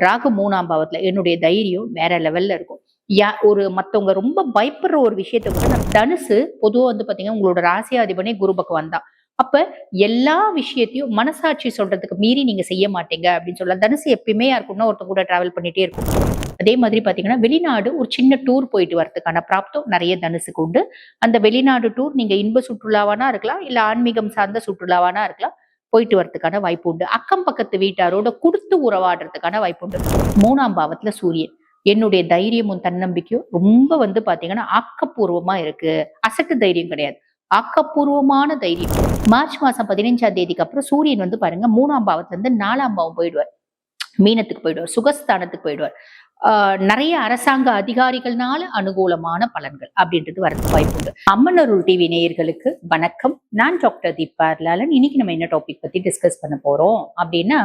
ராகு 3ஆம் பாவத்துல என்னுடைய தைரியம் வேற லெவல்ல இருக்கும். ஒரு மத்தவங்க ரொம்ப பயப்படுற ஒரு விஷயத்த கூட தனுசு பொதுவா வந்து பாத்தீங்கன்னா உங்களோட ராசியாதிபனே குரு பகவான் தான். அப்ப எல்லா விஷயத்தையும் மனசாட்சி சொல்றதுக்கு மீறி நீங்க செய்ய மாட்டீங்க அப்படின்னு சொல்லலாம். தனுசு எப்பயுமே யாருக்குன்னா ஒருத்தர் கூட டிராவல் பண்ணிட்டே இருக்கும். அதே மாதிரி பாத்தீங்கன்னா வெளிநாடு ஒரு சின்ன டூர் போயிட்டு வரதுக்கான பிராப்தம் நிறைய தனுசுக்கு உண்டு. அந்த வெளிநாடு டூர் நீங்க இன்ப சுற்றுலாவானா இருக்கலாம், இல்ல ஆன்மீகம் சார்ந்த சுற்றுலாவானா இருக்கலாம். போயிட்டு வரதுக்கான வாய்ப்பு உண்டு. அக்கம் பக்கத்து வீட்டாரோட குடுத்து உறவாடுறதுக்கான வாய்ப்பு உண்டு. 3ஆம் பாவத்துல சூரியன். என்னுடைய தைரியமும் தன்னம்பிக்கையும் ரொம்ப வந்து பாத்தீங்கன்னா ஆக்கப்பூர்வமா இருக்கு. அசட்டு தைரியம் கிடையாது. ஆக்கப்பூர்வமான தைரியம். மார்ச் மாசம் 15ஆம் தேதிக்கு அப்புறம் சூரியன் வந்து பாருங்க 3ஆம் பாவத்துல இருந்து 4ஆம் பாவம் போயிடுவார். மீனத்துக்கு போயிடுவார். சுகஸ்தானத்துக்கு போயிடுவார். நிறைய அரசாங்க அதிகாரிகள்னால அனுகூலமான பலன்கள் அப்படின்றது வரதுக்கு வாய்ப்பு உண்டு. அம்மனருள் டிவி நேயர்களுக்கு வணக்கம். நான் டாக்டர் தீபா லாலன். இன்னைக்கு நம்ம என்ன டாபிக் பத்தி டிஸ்கஸ் பண்ண போறோம் அப்படின்னா,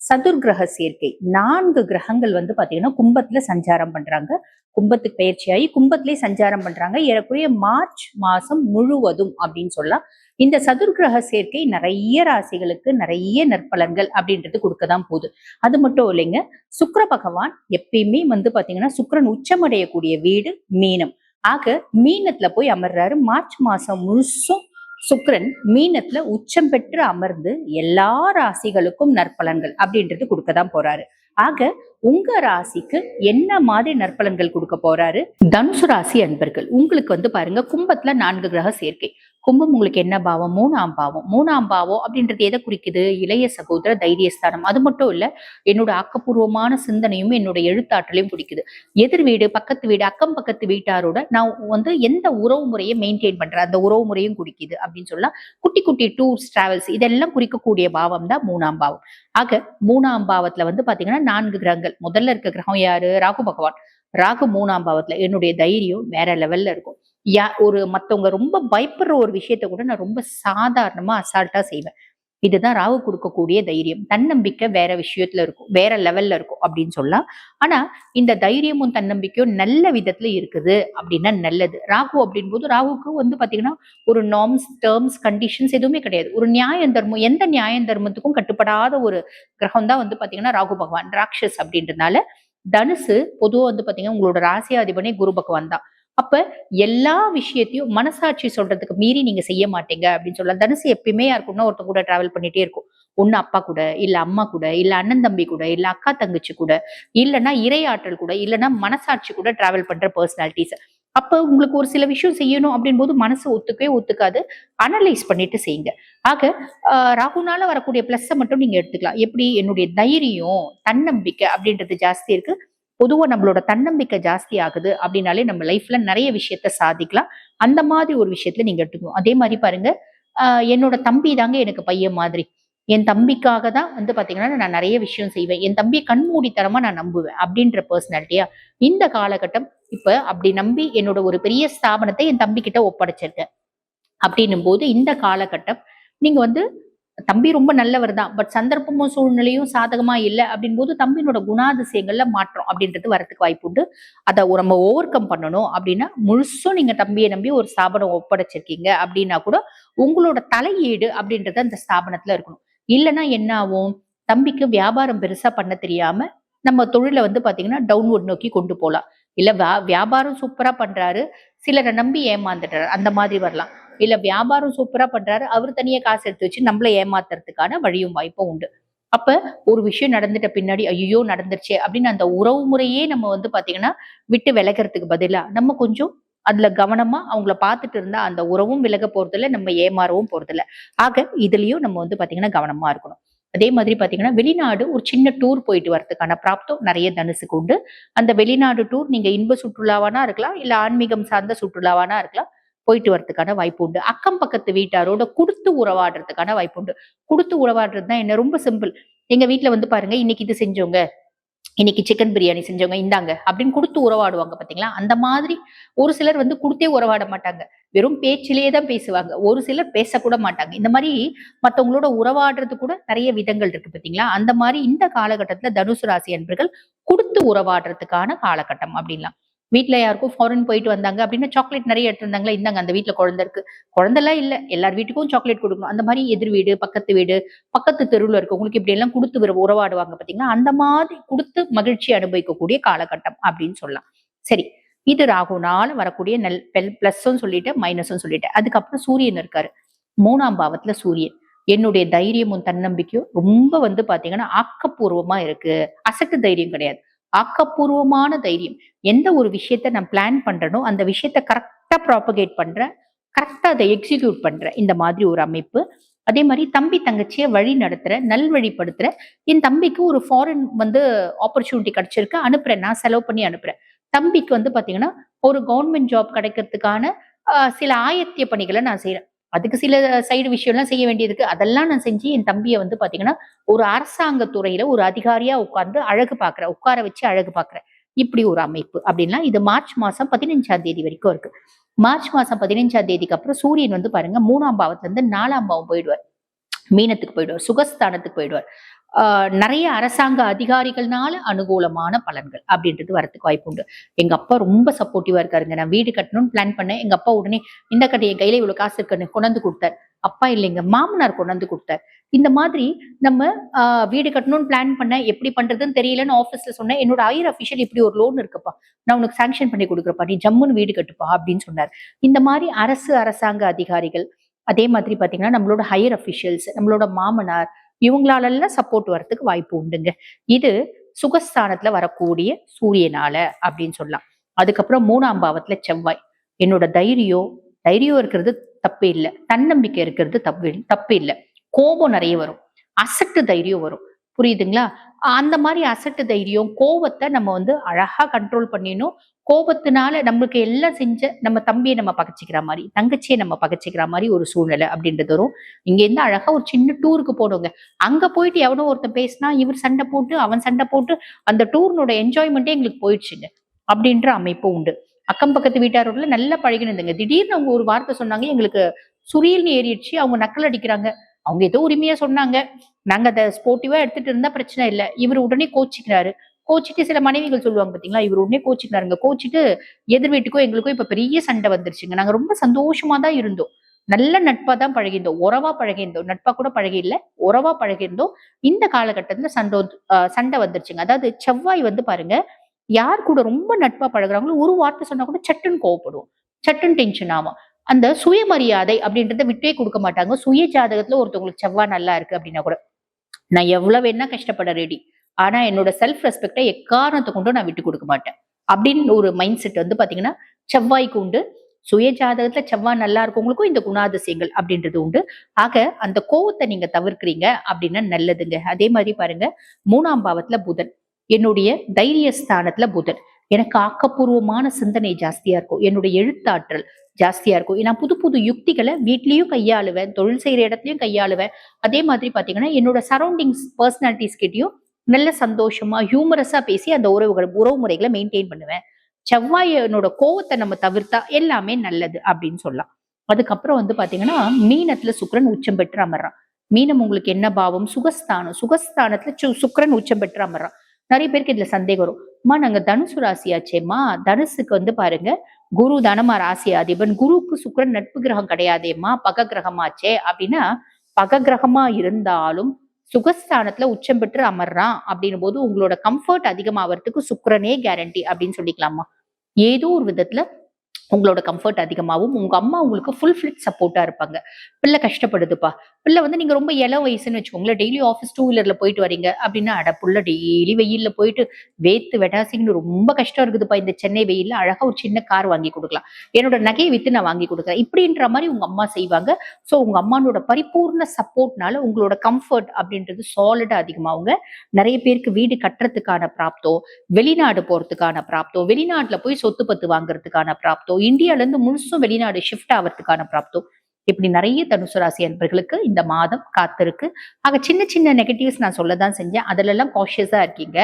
சதுர்கிரக சேர்க்கை. 4 கிரகங்கள் வந்து பாத்தீங்கன்னா கும்பத்துல சஞ்சாரம் பண்றாங்க. கும்பத்துக்கு பயிற்சியாகி கும்பத்திலே சஞ்சாரம் பண்றாங்க. ஏறக்குறைய மார்ச் மாசம் முழுவதும் அப்படின்னு சொல்லலாம். இந்த சதுர்கிரக சேர்க்கை நிறைய ராசிகளுக்கு நிறைய நற்பலன்கள் அப்படின்றது கொடுக்கதான் போகுது. அது மட்டும் இல்லைங்க, சுக்கிர பகவான் எப்பயுமே வந்து பாத்தீங்கன்னா சுக்கிரன் உச்சமடையக்கூடிய வீடு மீனம். ஆக மீனத்துல போய் அமர்றாரு. மார்ச் மாசம் முழுசும் சுக்கிரன் மீனத்துல உச்சம் பெற்று அமர்ந்து எல்லா ராசிகளுக்கும் நற்பலன்கள் அப்படின்றது கொடுக்கதான் போறாரு. ஆக உங்க ராசிக்கு என்ன மாதிரி நற்பலன்கள் கொடுக்க போறாரு? தனுசு ராசி அன்பர்கள் உங்களுக்கு வந்து பாருங்க, கும்பத்துல 4 கிரக சேர்க்கை. கும்பம் உங்களுக்கு என்ன பாவம்? 3ஆம் பாவம். 3ஆம் பாவம் அப்படின்றது எதை குறிக்குது? இளைய சகோதர தைரியஸ்தானம். அது மட்டும் இல்ல, என்னோட ஆக்கப்பூர்வமான சிந்தனையும் என்னோட எழுத்தாற்றலையும் குறிக்குது. எதிர் வீடு, பக்கத்து வீடு, அக்கம் பக்கத்து வீட்டாரோட நான் வந்து எந்த உறவு முறையை மெயின்டைன் பண்றேன், அந்த உறவு முறையும் குறிக்குது அப்படின்னு சொல்லலாம். குட்டி குட்டி டூர்ஸ், டிராவல்ஸ் இதெல்லாம் குறிக்கக்கூடிய பாவம் தான் 3ஆம் பாவம். ஆக 3ஆம் பாவத்துல வந்து பாத்தீங்கன்னா 4 கிரகங்கள். முதல்ல இருக்க கிரகம் யாரு? ராகு பகவான். ராகு 3ஆம் பாவத்துல என்னுடைய தைரியம் வேற லெவல்ல இருக்கும். ஒரு மத்தவங்க ரொம்ப பயப்படுற ஒரு விஷயத்த கூட நான் ரொம்ப சாதாரணமா அசால்ட்டா செய்வேன். இதுதான் ராகு கொடுக்கக்கூடிய தைரியம். தன்னம்பிக்கை வேற விஷயத்துல இருக்கும், வேற லெவல்ல இருக்கும் அப்படின்னு சொல்லலாம். ஆனா இந்த தைரியமும் தன்னம்பிக்கையும் நல்ல விதத்துல இருக்குது அப்படின்னா நல்லது. ராகு அப்படின் போது ராகுக்கு வந்து பாத்தீங்கன்னா ஒரு நார்ம்ஸ், டேர்ம்ஸ், கண்டிஷன்ஸ் எதுவுமே கிடையாது. ஒரு நியாயம் தர்மம், எந்த நியாயம் தர்மத்துக்கும் கட்டுப்படாத ஒரு கிரகம் தான் வந்து பாத்தீங்கன்னா ராகு பகவான், ராட்சஸ் அப்படின்றதுனால. தனுசு பொதுவா வந்து பாத்தீங்கன்னா உங்களோட ராசியாதிபனே குரு பகவான் தான். அப்ப எல்லா விஷயத்தையும் மனசாட்சி சொல்றதுக்கு மீறி நீங்க செய்ய மாட்டீங்க அப்படின்னு சொல்லலாம். தனுசு எப்பயுமே யாருக்குன்னா ஒருத்தர் கூட டிராவல் பண்ணிட்டே இருக்கும். ஒண்ணு அப்பா கூட, இல்ல அம்மா கூட, இல்ல அண்ணன் தம்பி கூட, இல்ல அக்கா தங்கச்சி கூட, இல்லைன்னா இறையாற்றல் கூட, இல்லைன்னா மனசாட்சி கூட டிராவல் பண்ற பர்சனாலிட்டிஸ். அப்ப உங்களுக்கு ஒரு சில விஷயம் செய்யணும் அப்படின் போது மனசு ஒத்துக்கவே ஒத்துக்காது. அனலைஸ் பண்ணிட்டு செய்யுங்க. ஆக ராகுனால வரக்கூடிய பிளஸ் மட்டும் நீங்க எடுத்துக்கலாம். எப்படி? என்னுடைய தைரியம், தன்னம்பிக்கை அப்படின்றது ஜாஸ்தி இருக்கு. பொதுவா நம்மளோட தன்னம்பிக்கை ஜாஸ்தி ஆகுது அப்படின்னாலே நம்ம லைஃப்ல நிறைய விஷயத்த சாதிக்கலாம். அந்த மாதிரி ஒரு விஷயத்துல நீங்க எடுத்துக்கணும். அதே மாதிரி பாருங்க, என்னோட தம்பி தாங்க எனக்கு பையன் மாதிரி. என் தம்பிக்காக தான் வந்து பாத்தீங்கன்னா நான் நிறைய விஷயம் செய்வேன். என் தம்பியை கண்மூடித்தனமா நான் நம்புவேன் அப்படின்ற பர்சனாலிட்டியா இந்த காலகட்டம். இப்ப அப்படி நம்பி என்னோட ஒரு பெரிய ஸ்தாபனத்தை என் தம்பி கிட்ட ஒப்படைச்சிருக்கேன். அப்படின்னும் போது இந்த காலகட்டம் நீங்க வந்து தம்பி ரொம்ப நல்லவர் தான், பட் சந்தர்ப்பமும் சூழ்நிலையும் சாதகமா இல்லை அப்படின் போது தம்பியினோட குணாதிசயங்கள்ல மாற்றம் அப்படின்றது வரதுக்கு வாய்ப்பு உண்டு. அதை நம்ம ஓவர் கம் பண்ணணும் அப்படின்னா முழுசும் நீங்க தம்பியை நம்பி ஒரு ஸ்தாபனம் ஒப்படைச்சிருக்கீங்க அப்படின்னா கூட உங்களோட தலையீடு அப்படின்றது அந்த ஸ்தாபனத்துல இருக்கணும். இல்லைன்னா என்ன ஆகும்? தம்பிக்கு வியாபாரம் பெருசா பண்ண தெரியாம நம்ம தொழிலை வந்து பாத்தீங்கன்னா டவுன்வர்ட் நோக்கி கொண்டு போகலாம். இல்ல வியாபாரம் சூப்பரா பண்றாரு, சிலரை நம்பி ஏமாந்துட்டாரு, அந்த மாதிரி வரலாம். இல்ல வியாபாரம் சூப்பரா பண்றாரு, அவர் தனியா காசு எடுத்து வச்சு நம்மள ஏமாத்துறதுக்கான வழியும் வாய்ப்பும் உண்டு. அப்ப ஒரு விஷயம் நடந்துட்ட பின்னாடி ஐயோ நடந்துருச்சே அப்படின்னு அந்த உறவு முறையே நம்ம வந்து பாத்தீங்கன்னா விட்டு விலகிறதுக்கு பதிலா நம்ம கொஞ்சம் அதுல கவனமா அவங்கள பார்த்துட்டு இருந்தா அந்த உறவும் விலக போறதில்ல, நம்ம ஏமாறவும் போறதில்ல. ஆக இதுலயும் நம்ம வந்து பாத்தீங்கன்னா கவனமா இருக்கணும். அதே மாதிரி பாத்தீங்கன்னா வெளிநாடு ஒரு சின்ன டூர் போயிட்டு வரதுக்கான பிராப்தம் நிறைய தனுசுக்கு உண்டு. அந்த வெளிநாடு டூர் நீங்க இன்ப சுற்றுலாவானா இருக்கலாம், இல்ல ஆன்மீகம் சார்ந்த சுற்றுலாவானா இருக்கலாம். போயிட்டு வரதுக்கான வாய்ப்பு உண்டு. அக்கம் பக்கத்து வீட்டாரோட குடுத்து உறவாடுறதுக்கான வாய்ப்பு உண்டு. குடுத்து உறவாடுறது தான் என்ன, ரொம்ப சிம்பிள். எங்க வீட்டுல வந்து பாருங்க, இன்னைக்கு இது செஞ்சோங்க, இன்னைக்கு சிக்கன் பிரியாணி செஞ்சவங்க இந்தாங்க அப்படின்னு கொடுத்து உறவாடுவாங்க பாத்தீங்களா? அந்த மாதிரி ஒரு சிலர் வந்து கொடுத்தே உறவாட மாட்டாங்க. வெறும் பேச்சிலேயே தான் பேசுவாங்க. ஒரு சிலர் பேசக்கூட மாட்டாங்க. இந்த மாதிரி மத்தவங்களோட உறவாடுறது கூட நிறைய விதங்கள் இருக்கு பாத்தீங்களா? அந்த மாதிரி இந்த காலகட்டத்துல தனுசு ராசி அன்பர்கள் கொடுத்து உறவாடுறதுக்கான காலகட்டம் அப்படின்லாம். வீட்டுல யாருக்கும் ஃபாரின் போயிட்டு வந்தாங்க அப்படின்னா சாக்லேட் நிறைய எடுத்திருந்தாங்களா, இந்தாங்க அந்த வீட்டுல குழந்தை இருக்கு. குழந்தைலாம் இல்ல, எல்லார் வீட்டுக்கும் சாக்லேட் கொடுக்கணும். அந்த மாதிரி எதிர் வீடு, பக்கத்து வீடு, பக்கத்து தெருவுல இருக்கவங்களுக்கு இப்படி எல்லாம் கொடுத்து உறவாடுவாங்க பாத்தீங்கன்னா, அந்த மாதிரி கொடுத்து மகிழ்ச்சி அனுபவிக்கக்கூடிய காலகட்டம் அப்படின்னு சொல்லலாம். சரி, இது ராகுனால வரக்கூடிய பிளஸ்ஸும் சொல்லிட்டேன், மைனஸும் சொல்லிட்டேன். அதுக்கப்புறம் சூரியன் இருக்காரு 3ஆம் பாவத்துல. சூரியன் என்னுடைய தைரியமும் தன்னம்பிக்கையும் ரொம்ப பாத்தீங்கன்னா ஆக்கப்பூர்வமா இருக்கு. அசட்டு தைரியம் கிடையாது, ஆக்கப்பூர்வமான தைரியம். எந்த ஒரு விஷயத்த நான் பிளான் பண்றேனோ அந்த விஷயத்த கரெக்டா ப்ராபகேட் பண்றேன், கரெக்டா அதை எக்ஸிக்யூட் பண்றேன். இந்த மாதிரி ஒரு அமைப்பு. அதே மாதிரி தம்பி தங்கச்சியை வழி நடத்துற, நல்வழிப்படுத்துற. என் தம்பிக்கு ஒரு ஃபாரின் ஆப்பர்ச்சுனிட்டி கிடைச்சிருக்கு, அனுப்புறேன், நான் செலவு பண்ணி அனுப்புறேன். தம்பிக்கு பாத்தீங்கன்னா ஒரு கவர்மெண்ட் ஜாப் கிடைக்கிறதுக்கான சில ஆயத்திய பணிகளை நான் செய்யறேன். அதுக்கு சில சைடு விஷயம் எல்லாம் செய்ய வேண்டியதுக்கு அதெல்லாம் நான் செஞ்சு என் தம்பியை பாத்தீங்கன்னா ஒரு அரசாங்க துறையில ஒரு அதிகாரியா உட்கார்ந்து அழகு பாக்குறேன், உட்கார வச்சு அழகு பாக்குறேன். இப்படி ஒரு அமைப்பு அப்படின்னா இது மார்ச் மாசம் 15ஆம் தேதி வரைக்கும் இருக்கு. மார்ச் மாசம் 15ஆம் தேதிக்கு அப்புறம் சூரியன் பாருங்க 3ஆம் பாவத்துல இருந்து 4ஆம் பாவம் போயிடுவார், மீனத்துக்கு போயிடுவார், சுகஸ்தானத்துக்கு போயிடுவார். நிறைய அரசாங்க அதிகாரிகள்னால அனுகூலமான பலன்கள் அப்படின்றது வரதுக்கு வாய்ப்பு உண்டு. எங்க அப்பா ரொம்ப சப்போர்ட்டிவா இருக்காருங்க. நான் வீடு கட்டணும்னு பிளான் பண்ணேன், எங்க அப்பா உடனே இந்த கட்டை என் கையில இவ்வளவு காசு இருக்குன்னு கொண்டாந்து கொடுத்தார். அப்பா இல்லைங்க, மாமனார் கொண்டாந்து கொடுத்தார். இந்த மாதிரி நம்ம வீடு கட்டணும்னு பிளான் பண்ண, எப்படி பண்றதுன்னு தெரியலன்னு ஆபீஸ்ல சொன்னேன். என்னோட ஹையர் அபிஷியல் இப்படி ஒரு லோன் இருக்குப்பா, நான் உனக்கு சாங்ஷன் பண்ணி கொடுக்குறப்பா, நீ ஜம்முன்னு வீடு கட்டுப்பா அப்படின்னு சொன்னார். இந்த மாதிரி அரசாங்க அதிகாரிகள், அதே மாதிரி பாத்தீங்கன்னா நம்மளோட ஹையர் அபிஷியல்ஸ், நம்மளோட மாமனார், இவங்களாலெல்லாம் சப்போர்ட் வரதுக்கு வாய்ப்பு உண்டுங்க. இது சுகஸ்தானத்துல வரக்கூடிய சூரியனால அப்படின்னு சொல்லலாம். அதுக்கப்புறம் 3ஆம் பாவத்துல செவ்வாய். என்னோட தைரியம் இருக்கிறது தப்பு இல்லை, தன்னம்பிக்கை இருக்கிறது தப்பு இல்லை. கோபம் நிறைய வரும், அசட்டு தைரியம் வரும், புரியுதுங்களா? அந்த மாதிரி அசட்டு தைரியம், கோபத்தை நம்ம அழகா கண்ட்ரோல் பண்ணிடணும். கோபத்தினால நம்மளுக்கு எல்லாம் செஞ்ச நம்ம தம்பியை நம்ம பகச்சிக்கிற மாதிரி, தங்கச்சியை நம்ம பகச்சிக்கிற மாதிரி ஒரு சூழ்நிலை அப்படின்றது வரும். இங்க இருந்து அழகா ஒரு சின்ன டூருக்கு போடுங்க. அங்க போயிட்டு எவனோ ஒருத்தன் பேசினா இவர் சண்டை போட்டு அவன் சண்டை போட்டு அந்த டூர்னோட என்ஜாய்மெண்ட்டே எங்களுக்கு போயிடுச்சுங்க அப்படின்ற அமைப்பு உண்டு. அக்கம் பக்கத்து வீட்டாரோட நல்லா பழகினதுங்க. திடீர்னு அவங்க ஒரு வார்த்தை சொன்னாங்க, எங்களுக்கு சுரியல்னு ஏறிடுச்சு, அவங்க நக்கல் அடிக்கிறாங்க. அவங்க ஏதோ உரிமையா சொன்னாங்க, நாங்க அதை ஸ்போர்ட்டிவா எடுத்துட்டு இருந்தா பிரச்சனை இல்லை. இவர் உடனே கோச்சிக்கிறாரு. கோச்சிட்டு சில மனைவிகள் சொல்லுவாங்க பாத்தீங்களா, இவர் உடனே கோச்சிக்கிறாருங்க. கோச்சிட்டு எதிர் வீட்டுக்கோ எங்களுக்கோ இப்ப பெரிய சண்டை வந்துருச்சுங்க. நாங்க ரொம்ப சந்தோஷமா தான் இருந்தோம், நல்ல நட்பா தான் பழகிருந்தோம், உறவா பழகிருந்தோம், நட்பா கூட பழகி இல்ல, உறவா பழகிருந்தோம். இந்த காலகட்டத்துல சண்டை வந்துருச்சுங்க. அதாவது செவ்வாய் பாருங்க, யார் கூட ரொம்ப நட்பா பழகுறாங்களோ ஒரு வார்த்தை சொன்னா கூட சட்டுன்னு கோவப்படுவோம், சட்டுன்னு டென்ஷன் ஆகும். அந்த சுயமரியாதை அப்படின்றத விட்டே கொடுக்க மாட்டாங்க. சுய ஜாதகத்துல ஒருத்தவங்களுக்கு செவ்வாய் நல்லா இருக்கு அப்படின்னா கூட நான் எவ்வளவு வேணா கஷ்டப்பட ரெடி, ஆனா என்னோட செல்ஃப் ரெஸ்பெக்டை எக்காரணத்தை கொண்டும் நான் விட்டு கொடுக்க மாட்டேன் அப்படின்னு ஒரு மைண்ட் செட் பாத்தீங்கன்னா செவ்வாய்க்கு உண்டு. சுய ஜாதகத்துல செவ்வாய் நல்லா இருக்கவங்களுக்கும் இந்த குணாதிசயங்கள் அப்படின்றது உண்டு. ஆக அந்த கோவத்தை நீங்க தவிர்க்கிறீங்க அப்படின்னா நல்லதுங்க. அதே மாதிரி பாருங்க 3ஆம் பாவத்துல புதன், என்னுடைய தைரிய ஸ்தானத்துல புதன். எனக்கு ஆக்கப்பூர்வமான சிந்தனை ஜாஸ்தியா இருக்கும், என்னுடைய எழுத்தாற்றல் ஜாஸ்தியா இருக்கும். நான் புது புது யுக்திகளை வீட்லயும் கையாளுவேன், தொழில் செய்யற இடத்துலயும் கையாளுவேன். அதே மாதிரி பாத்தீங்கன்னா என்னோட சரௌண்டிங்ஸ் பர்சனாலிட்டிஸ் கிட்டயும் நல்ல சந்தோஷமா ஹியூமரஸா பேசி அந்த உறவு முறைகளை மெயின்டைன் பண்ணுவேன். செவ்வாயனோட கோவத்தை நம்ம தவிர்த்தா எல்லாமே நல்லது அப்படின்னு சொல்லலாம். அதுக்கப்புறம் பாத்தீங்கன்னா மீனத்துல சுக்கிரன் உச்சம் பெற்று அமர்றான். மீனம் உங்களுக்கு என்ன பாவம்? சுகஸ்தானம். சுகஸ்தானத்துல சுக்கிரன் உச்சம் பெற்று அமர்றான். நிறைய பேருக்கு இதுல சந்தேகம் வரும், அம்மா நாங்க தனுசு ராசியாச்சேம்மா, தனுசுக்கு பாருங்க குரு தானமா ராசி அதிபன், குருவுக்கு சுக்கிரன் நட்பு கிரகம் கிடையாதேம்மா, பக கிரகமாச்சே அப்படின்னா, பக கிரகமா இருந்தாலும் சுகஸ்தானத்துல உச்சம் பெற்று அமர்றான் அப்படின்னும் போது உங்களோட கம்ஃபர்ட் அதிகமாகிறதுக்கு சுக்கிரனே கேரண்டி அப்படின்னு சொல்லிக்கலாமா? ஏதோ ஒரு விதத்துல உங்களோட கம்ஃபர்ட் அதிகமாகவும் உங்க அம்மா உங்களுக்கு ஃபுல் ஃபிட் சப்போர்ட்டா இருப்பாங்க. பிள்ளை கஷ்டப்படுதுப்பா, பிள்ளை நீங்க ரொம்ப இள வயசுன்னு வச்சுக்கோங்களேன், டெய்லி ஆஃபீஸ் 2 வீலர்ல போயிட்டு வரீங்க அப்படின்னா, அட புள்ள டெய்லி வெயில்ல போயிட்டு வேத்து வெடாசிங்கன்னு ரொம்ப கஷ்டம் இருக்குதுப்பா, இந்த சென்னை வெயில்ல அழகா ஒரு சின்ன கார் வாங்கி கொடுக்கலாம், என்னோட நகையை வித்து நான் வாங்கி கொடுக்குறேன் இப்படின்ற மாதிரி உங்க அம்மா செய்வாங்க. ஸோ உங்க அம்மானோட பரிபூர்ண சப்போர்ட்னால உங்களோட கம்ஃபர்ட் அப்படின்றது சாலிடா அதிகமாகுங்க. நிறைய பேருக்கு வீடு கட்டுறதுக்கான பிராப்தம், வெளிநாடு போறதுக்கான பிராப்தம், வெளிநாட்டுல போய் சொத்து பத்து வாங்குறதுக்கான பிராப்தம், இந்தியால இருந்து முழுசும் வெளிநாடு ஷிஃப்ட் ஆகிறதுக்கான பிராப்தம், இப்படி நிறைய தனுசு ராசி அன்பர்களுக்கு இந்த மாதம் காத்திருக்கு. ஆக சின்ன சின்ன நெகட்டிவ்ஸ் நான் சொல்லதான் செஞ்சேன், அதுல எல்லாம் காஷியஸா இருக்கீங்க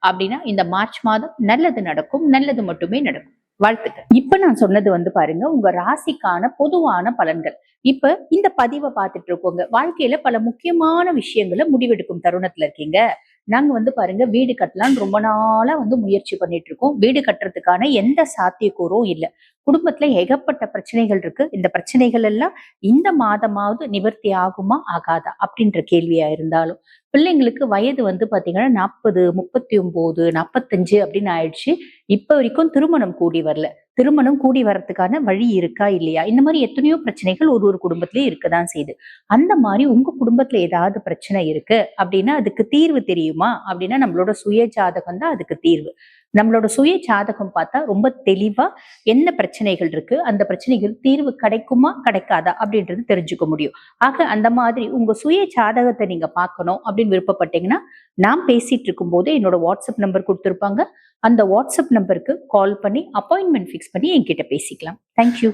அப்படின்னா இந்த மார்ச் மாதம் நல்லது நடக்கும், நல்லது மட்டுமே நடக்கும். வாழ்த்துக்கள். இப்ப நான் சொன்னது பாருங்க உங்க ராசிக்கான பொதுவான பலன்கள். இப்ப இந்த பதிவை பார்த்துட்டு இருக்கோங்க, வாழ்க்கையில பல முக்கியமான விஷயங்களை முடிவெடுக்கும் தருணத்துல இருக்கீங்க. நாங்க வந்து பாருங்க வீடு கட்டலாம்னு ரொம்ப நாளா வந்து முயற்சி பண்ணிட்டு இருக்கோம். வீடு கட்டுறதுக்கான எந்த சாத்தியக்கூறும் இல்ல. குடும்பத்துல ஏகப்பட்ட பிரச்சனைகள் இருக்கு. இந்த பிரச்சனைகள் எல்லாம் இந்த மாதமாவது நிவர்த்தி ஆகுமா ஆகாதா அப்படின்ற கேள்வியா இருந்தாலும், பிள்ளைங்களுக்கு வயது வந்து பாத்தீங்கன்னா 40, 39, 45 அப்படின்னு ஆயிடுச்சு. இப்ப வரைக்கும் திருமணம் கூடி வரல. திருமணம் கூடி வரதுக்கான வழி இருக்கா இல்லையா? இந்த மாதிரி எத்தனையோ பிரச்சனைகள் ஒரு ஒரு குடும்பத்திலயும் இருக்கதான் செய்யுது. அந்த மாதிரி உங்க குடும்பத்துல ஏதாவது பிரச்சனை இருக்கு அப்படின்னா அதுக்கு தீர்வு தெரியுமா அப்படின்னா நம்மளோட சுய ஜாதகம் தான் அதுக்கு தீர்வு. நம்மளோட சுய ஜாதகம் பார்த்தா ரொம்ப தெளிவா என்ன பிரச்சனைகள் இருக்கு, அந்த பிரச்சனைகள் தீர்வு கிடைக்குமா கிடைக்காதா அப்படின்றது தெரிஞ்சுக்க முடியும். ஆக அந்த மாதிரி உங்க சுய ஜாதகத்தை நீங்க பார்க்கணும் அப்படின்னு விருப்பப்பட்டீங்கன்னா, நான் பேசிட்டு இருக்கும் போது என்னோட வாட்ஸ்அப் நம்பர் கொடுத்திருப்பாங்க. அந்த வாட்ஸ்அப் நம்பருக்கு கால் பண்ணி அப்பாயின்மெண்ட் ஃபிக்ஸ் பண்ணி என்கிட்ட பேசிக்கலாம். தேங்க்யூ.